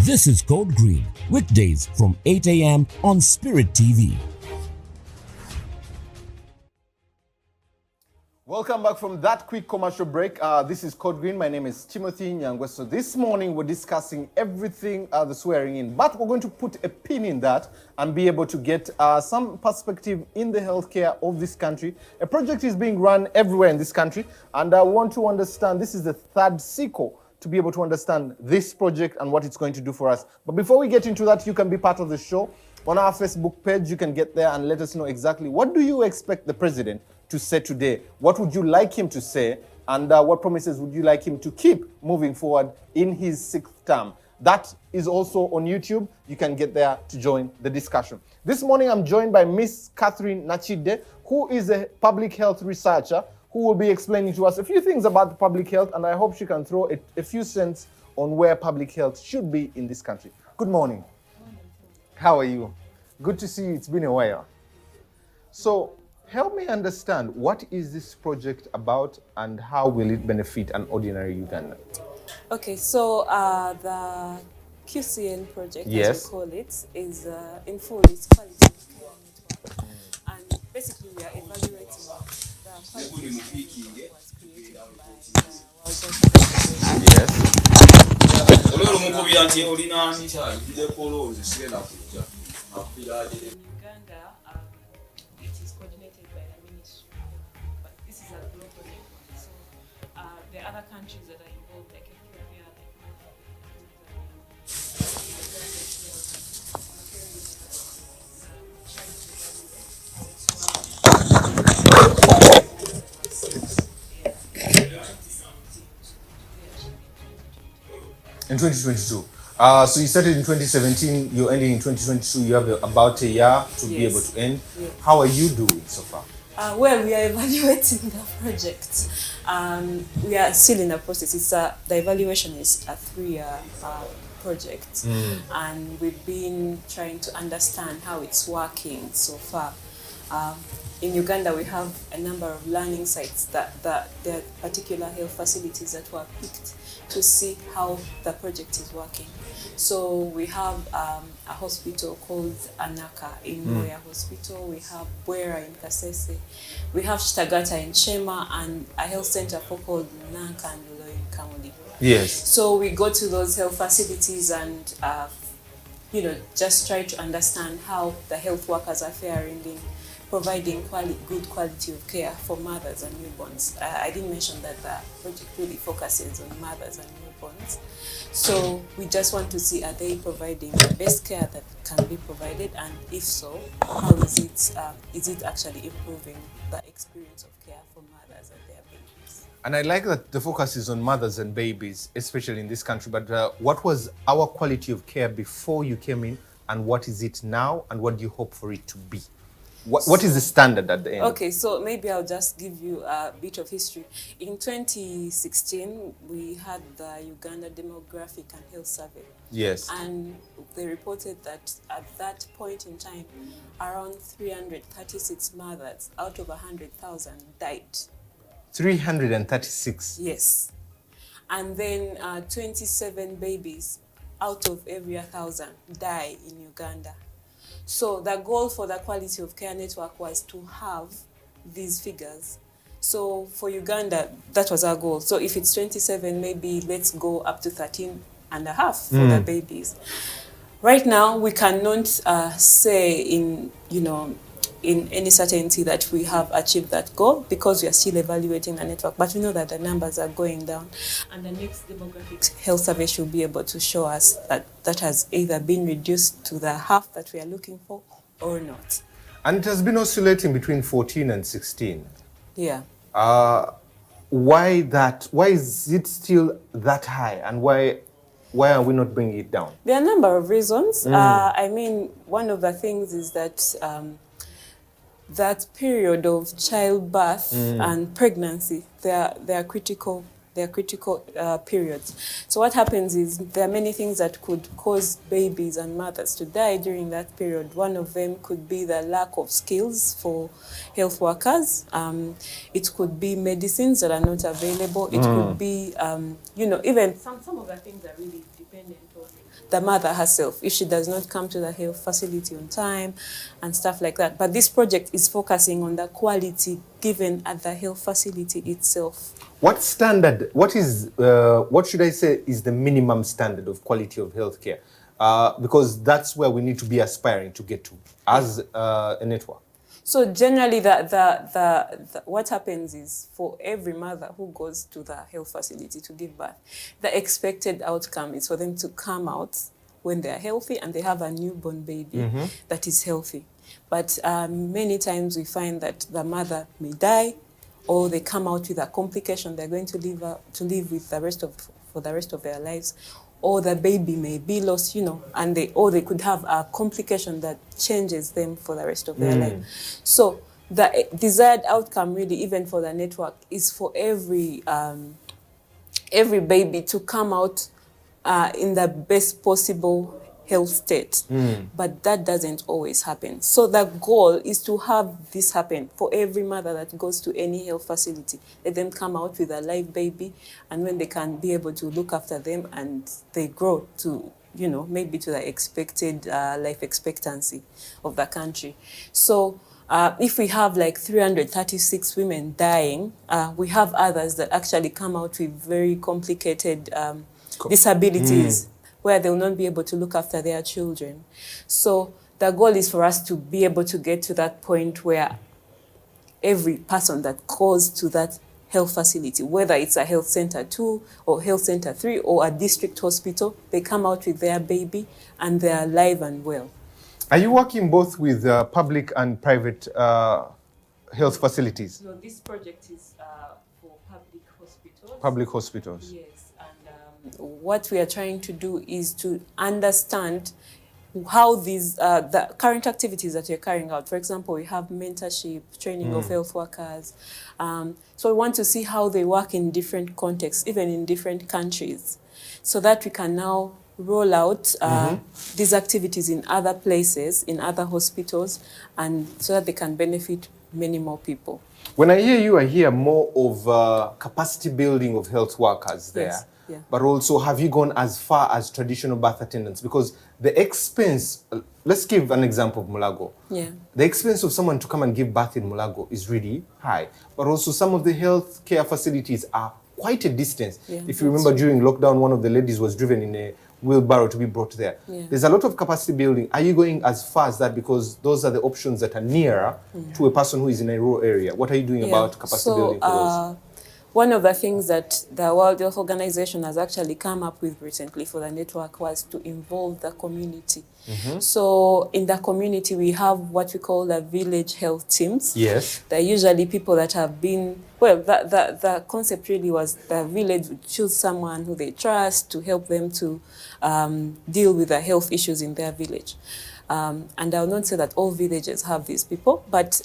This is Code Green, weekdays from 8 a.m. on Spirit TV. Welcome back from that quick commercial break. This is Code Green. My name is Timothy Nyangwe. So this morning we're discussing everything the swearing in, but we're going to put a pin in that and be able to get some perspective in the healthcare of this country. A project is being run everywhere in this country, and I want to understand, this is the third cycle to be able to understand this project and what it's going to do for us. But before we get into that, you can be part of the show. On our Facebook page, you can get there and let us know exactly what do you expect the president to say today? What would you like him to say? And what promises would you like him to keep moving forward in his 6th term? That is also on YouTube. You can get there to join the discussion. This morning, I'm joined by Miss Catherine Nakidde, who is a public health researcher who will be explaining to us a few things about the public health, and I hope she can throw a few cents on where public health should be in this country. Good morning. How are you? Good to see you. It's been a while. So help me understand, what is this project about and how will it benefit an ordinary Ugandan? Okay, so the QCN project, as we call it, is in full, it's quality of care network. And basically we are evaluating the quality of care that was created by in Uganda, it is coordinated by the ministry, but this is a global network. So the other countries that are involved, like Ethiopia, In 2022. So you started in 2017, you're ending in 2022, you have about a year to be able to end. How are you doing so far? Well, we are evaluating the project. We are still in the process. The evaluation is a 3-year project, and we've been trying to understand how it's working so far. In Uganda, we have a number of learning sites that there are particular health facilities that were picked to see how the project is working. So we have a hospital called Anaka in Moya Hospital. We have Bwera in Kasese. We have Shtagata in Chema, and a health center called Nankandulo in Kamuli. Yes. So we go to those health facilities and just try to understand how the health workers are faring in providing good quality of care for mothers and newborns. I didn't mention that the project really focuses on mothers and newborns. So we just want to see, are they providing the best care that can be provided, and if so, how is it actually improving the experience of care for mothers and their babies? And I like that the focus is on mothers and babies, especially in this country. But what was our quality of care before you came in, and what is it now, and what do you hope for it to be? What is the standard at the end? Okay, so maybe I'll just give you a bit of history. In 2016, we had the Uganda Demographic and Health Survey. Yes. And they reported that at that point in time, around 336 mothers out of 100,000 died. 336? Yes. And then 27 babies out of every 1,000 die in Uganda. So the goal for the quality of care network was to have these figures. So for Uganda, that was our goal. So if it's 27, maybe let's go up to 13 and a half for the babies. Right now, we cannot say in any certainty that we have achieved that goal, because we are still evaluating the network, but we know that the numbers are going down, and the next demographic health survey should be able to show us that has either been reduced to the half that we are looking for or not. And it has been oscillating between 14 and 16. Yeah. Why that? Why is it still that high, and why are we not bringing it down? There are a number of reasons. I mean, one of the things is that that period of childbirth and pregnancy, they are critical their critical periods. So what happens is there are many things that could cause babies and mothers to die during that period. One of them could be the lack of skills for health workers. It could be medicines that are not available. It could be, even some of the things are really dependent on the mother herself, if she does not come to the health facility on time and stuff like that. But this project is focusing on the quality given at the health facility itself. What standard, what should I say is the minimum standard of quality of healthcare? Because that's where we need to be aspiring to get to as a network. So generally, what happens is for every mother who goes to the health facility to give birth, the expected outcome is for them to come out when they are healthy and they have a newborn baby that is healthy. But many times we find that the mother may die, or they come out with a complication they're going to live with for the rest of their lives, or the baby may be lost, and they could have a complication that changes them for the rest of their life. So the desired outcome, really, even for the network, is for every baby to come out in the best possible health state. But that doesn't always happen. So the goal is to have this happen for every mother that goes to any health facility. Let them come out with a live baby, and when they can be able to look after them and they grow to, maybe to the expected life expectancy of the country. So if we have like 336 women dying, we have others that actually come out with very complicated disabilities, where they will not be able to look after their children. So the goal is for us to be able to get to that point where every person that goes to that health facility, whether it's a health center 2 or health center 3 or a district hospital, they come out with their baby and they're alive and well. Are you working both with public and private health facilities? No, this project is for public hospitals. Public hospitals. Yes. What we are trying to do is to understand how these the current activities that you're carrying out. For example, we have mentorship, training of health workers. So we want to see how they work in different contexts, even in different countries, so that we can now roll out these activities in other places, in other hospitals, and so that they can benefit many more people. When I hear you, I hear more of capacity building of health workers there. Yes. Yeah. But also, have you gone as far as traditional birth attendants? Because the expense, let's give an example of Mulago. Yeah. The expense of someone to come and give birth in Mulago is really high. But also, some of the health care facilities are quite a distance. Yeah, if you remember, during lockdown, one of the ladies was driven in a wheelbarrow to be brought there. Yeah. There's a lot of capacity building. Are you going as far as that? Because those are the options that are nearer to a person who is in a rural area. What are you doing about capacity building for those? One of the things that the World Health Organization has actually come up with recently for the network was to involve the community. So in the community, we have what we call the village health teams. Yes. They're usually people that have been, the concept really was the village would choose someone who they trust to help them to deal with the health issues in their village. And I'll not say that all villages have these people, but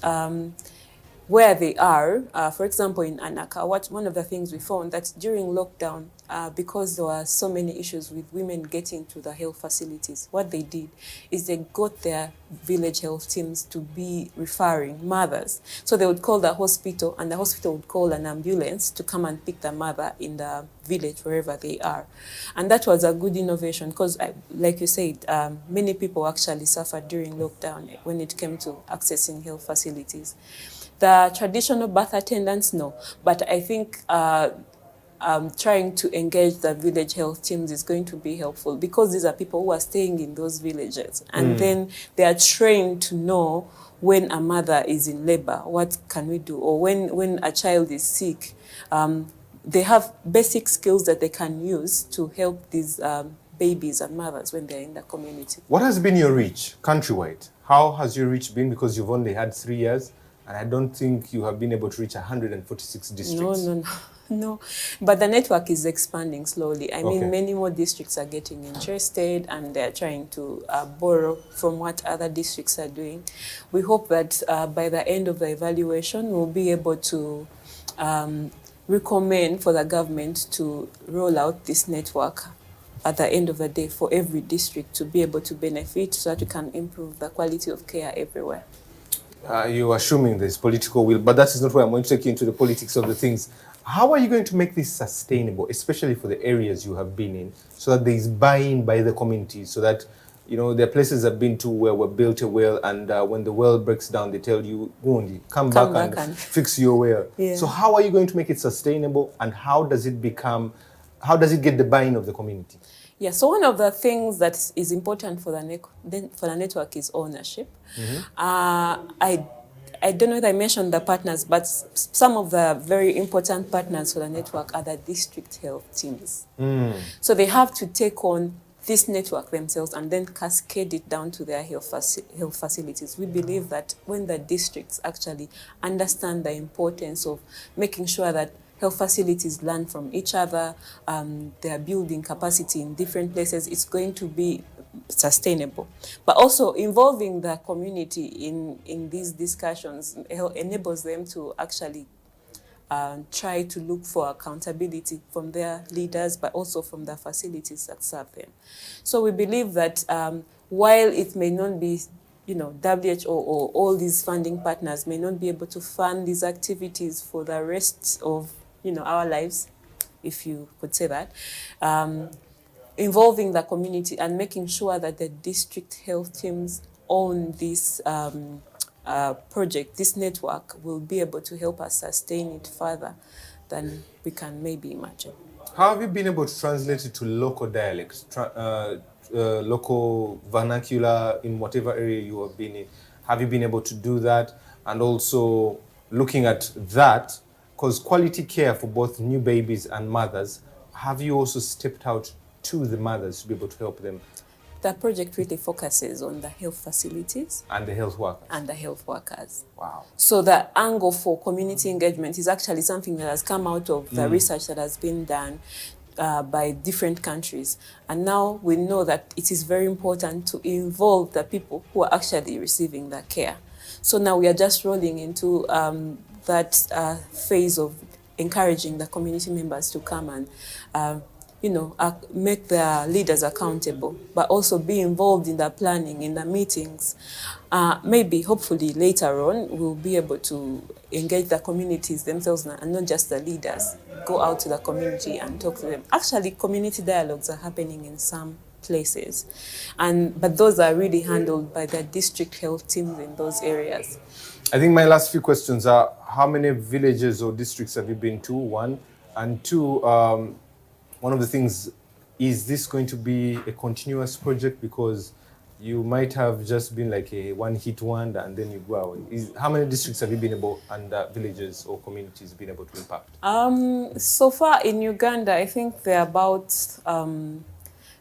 where they are, for example, in Anaka, one of the things we found that during lockdown, because there were so many issues with women getting to the health facilities, what they did is they got their village health teams to be referring mothers. So they would call the hospital, and the hospital would call an ambulance to come and pick the mother in the village, wherever they are. And that was a good innovation because, like you said, many people actually suffered during lockdown when it came to accessing health facilities. The traditional birth attendants, no. But I think trying to engage the village health teams is going to be helpful because these are people who are staying in those villages. And then they are trained to know when a mother is in labor, what can we do? Or when a child is sick, they have basic skills that they can use to help these babies and mothers when they're in the community. What has been your reach countrywide? How has your reach been? Because you've only had 3 years. And I don't think you have been able to reach 146 districts. No. But the network is expanding slowly. I mean, many more districts are getting interested and they're trying to borrow from what other districts are doing. We hope that by the end of the evaluation, we'll be able to recommend for the government to roll out this network at the end of the day for every district to be able to benefit so that we can improve the quality of care everywhere. You're assuming there's political will, but that is not where I'm going to take you into the politics of the things. How are you going to make this sustainable, especially for the areas you have been in, so that there is buy-in by the community, so that, you know, there are places I've been to where we built a well, and when the well breaks down, they tell you, go on, come back and fix your well. Yeah. So how are you going to make it sustainable, and how does it get the buy-in of the community? Yeah, so one of the things that is important for the network is ownership. I don't know if I mentioned the partners, but some of the very important partners for the network are the district health teams. So they have to take on this network themselves and then cascade it down to their health facilities. We believe that when the districts actually understand the importance of making sure that health facilities learn from each other, they are building capacity in different places, it's going to be sustainable. But also involving the community in these discussions enables them to actually try to look for accountability from their leaders, but also from the facilities that serve them. So we believe that while it may not be, you know, WHO or all these funding partners may not be able to fund these activities for the rest of, you know, our lives, if you could say that, involving the community and making sure that the district health teams own this project, this network, will be able to help us sustain it further than we can maybe imagine. How have you been able to translate it to local dialects, local vernacular in whatever area you have been in? Have you been able to do that? And also looking at that, because quality care for both new babies and mothers, have you also stepped out to the mothers to be able to help them? The project really focuses on the health facilities. And the health workers. And the health workers. Wow. So the angle for community engagement is actually something that has come out of the research that has been done by different countries. And now we know that it is very important to involve the people who are actually receiving the care. So now we are just rolling into that phase of encouraging the community members to come and you know, make their leaders accountable, but also be involved in the planning, in the meetings. Maybe, hopefully, later on, we'll be able to engage the communities themselves and not just the leaders. Go out to the community and talk to them. Actually, community dialogues are happening in some places, but those are really handled by the district health teams in those areas. I think my last few questions are, how many villages or districts have you been to, one? And two, one of the things, is this going to be a continuous project? Because you might have just been like a one-hit wonder and then you go away. How many districts have you been able, and villages or communities been able to impact? So far in Uganda, I think there are about,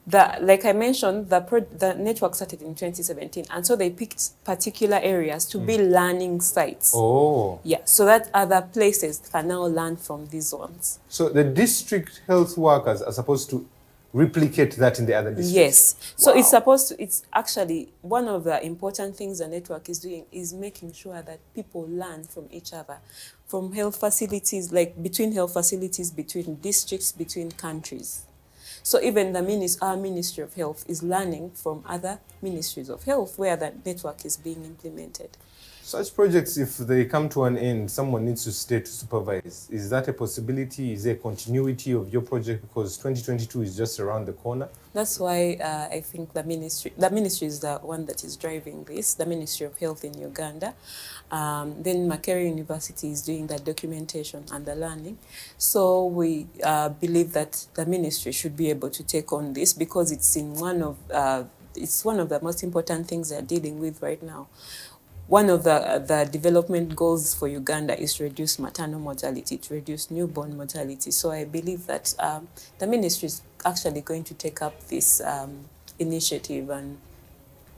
like I mentioned, the network started in 2017. And so they picked particular areas to be learning sites. Oh. Yeah, so that other places can now learn from these ones. So the district health workers are supposed to replicate that in the other districts? Yes. So Wow. it's actually one of the important things the network is doing is making sure that people learn from each other, from health facilities, like between health facilities, between districts, between countries. So even our Ministry of Health is learning from other ministries of health where the network is being implemented. Such projects, if they come to an end, someone needs to stay to supervise. Is that a possibility? Is there a continuity of your project? Because 2022 is just around the corner. That's why I think the ministry is the one that is driving this, the Ministry of Health in Uganda. Then Makerere University is doing the documentation and the learning. So we believe that the ministry should be able to take on this because it's one of the most important things they're dealing with right now. One of the development goals for Uganda is to reduce maternal mortality, to reduce newborn mortality. So I believe that the ministry is actually going to take up this initiative and,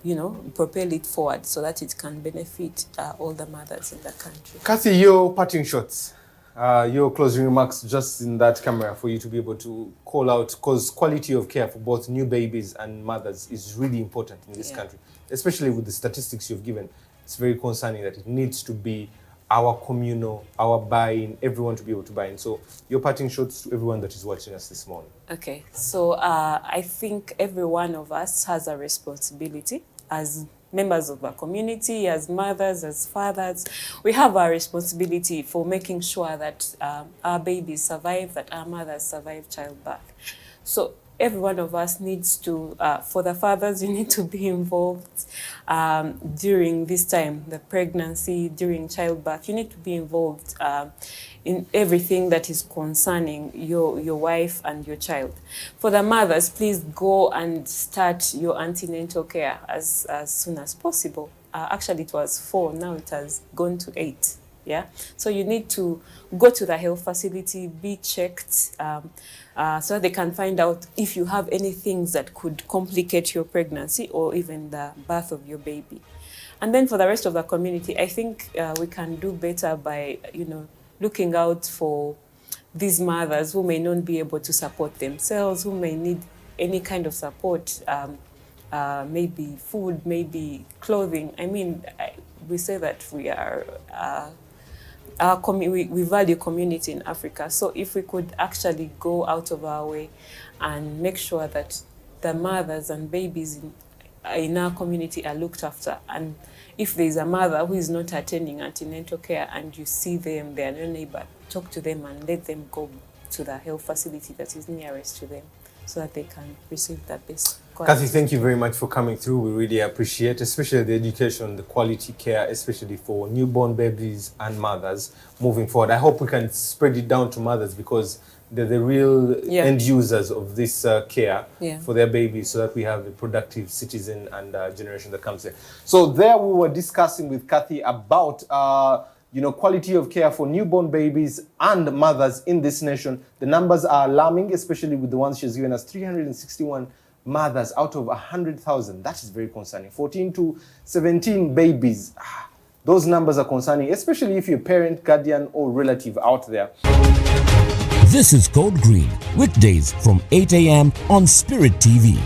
you know, propel it forward so that it can benefit all the mothers in the country. Kathy, your parting shots, your closing remarks just in that camera for you to be able to call out, because quality of care for both new babies and mothers is really important in this country, especially with the statistics you've given. It's very concerning that it needs to be our communal, our buy-in, everyone to be able to buy in. So your parting shots to everyone that is watching us this morning. Okay, so I think every one of us has a responsibility as members of our community, as mothers, as fathers. We have our responsibility for making sure that our babies survive, that our mothers survive childbirth. So every one of us needs to, for the fathers, you need to be involved during this time, the pregnancy, during childbirth. You need to be involved in everything that is concerning your wife and your child. For the mothers, please go and start your antenatal care as soon as possible. Actually, it was 4, now it has gone to 8. Yeah, so you need to go to the health facility, be checked, so that they can find out if you have any things that could complicate your pregnancy or even the birth of your baby. And then for the rest of the community, I think we can do better by, looking out for these mothers who may not be able to support themselves, who may need any kind of support, maybe food, maybe clothing. I mean, we say that we are we value community in Africa. So if we could actually go out of our way and make sure that the mothers and babies in our community are looked after, and if there is a mother who is not attending antenatal care and you see them, they are your neighbor, talk to them and let them go to the health facility that is nearest to them so that they can receive that best. Kathy, thank you very much for coming through. We really appreciate, especially the education, the quality care, especially for newborn babies and mothers moving forward. I hope we can spread it down to mothers because they're the real end users of this care for their babies, so that we have a productive citizen and generation that comes in. So there we were discussing with Kathy about quality of care for newborn babies and mothers in this nation. The numbers are alarming, especially with the ones she's given us, 361 mothers out of 100,000. That is very concerning. 14 to 17 babies. Those numbers are concerning, especially if you're a parent, guardian, or relative out there. This is Code Green, weekdays from 8 a.m. on Spirit TV.